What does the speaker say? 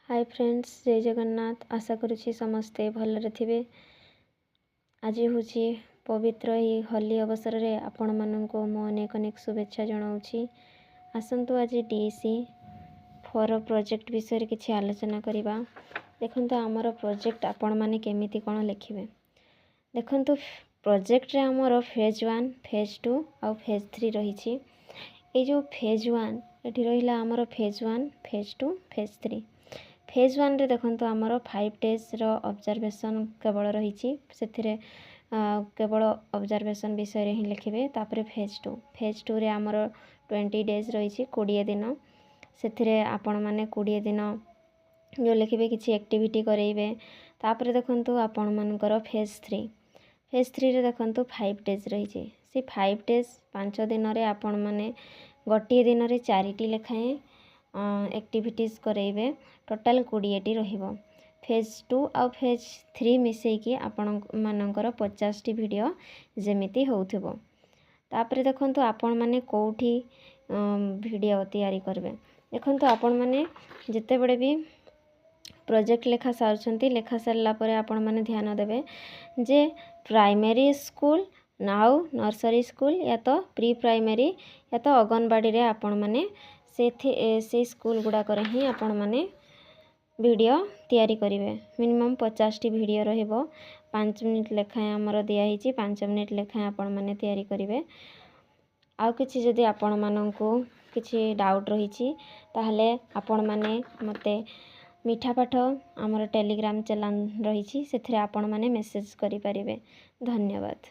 Hi friends, जय जगन्नाथ। आशा करुछि समस्ते भलरे थिबे। आज हूँ पवित्र ही होली अवसर रे आपण माननको मो अनेक अनेक शुभेच्छा जनाऊँची। आसंतु आज डीसी फॉर प्रोजेक्ट विषय किछि आलोचना करिबा। देखंतु आमर प्रोजेक्ट आपण माने केमिति कोन लिखिबे। देखंतु प्रोजेक्ट रे आमर फेज 1 फेज 2 और फेज 3 रहिछि। ए जो फेज 1 एठी रहिला आमर फेज 1 फेज 2 फेज 3। फेज 1 रे देखंतु आमर 5 डेज रो ऑब्जर्वेशन केवल रहिछि। सेथिरे केवल ऑब्जर्वेशन विषय रे ही लिखिबे। तापरे फेज 2 रे आमर 20 डेज रहिछि, 20 दिन। सेथिरे आपण माने 20 दिन जो लिखिबे किछि एक्टिविटी करेइबे। तापरे देखंतु आपण मानकर फेज 3 रे देखंतु 5 डेज रहिछि। से 5 डेज 5 दिन रे आपण माने गोटे दिन रे 4टी लेखाएं एक्टिविटीज करेइबे। टोटल 20टी रहिबो। फेज 2 और फेज 3 मिसई कि आपण मानकर 50टी वीडियो जेमिति होउथिबो। तापरे देखंतु आपण माने कोठी वीडियो तैयारी करबे। देखंतु आपण माने जते बडे भी प्रोजेक्ट लेखा सारछंती, लेखा सरला परे आपण माने ध्यान देबे जे प्राइमरी स्कूल नाउ नर्सरी स्कूल या तो प्री प्राइमरी या तो अंगनवाड़ी रे आपण माने से स्कूल गुडा करे ही आपण माने वीडियो तैयारी करिवे। मिनिमम 50टी वीडियो रहिबो। 5 मिनिट लेखाएं हमर दिया हिची, 5 मिनिट लेखाएं आपण माने तैयारी करिवे। आउ किछि जदि आपण माननकु किछि डाउट रहिची ताहले आपण माने मते मिठा पाठ हमर टेलीग्राम चैनल रहिची, सेथिरे आपण माने मेसेज करि परिबे। धन्यवाद।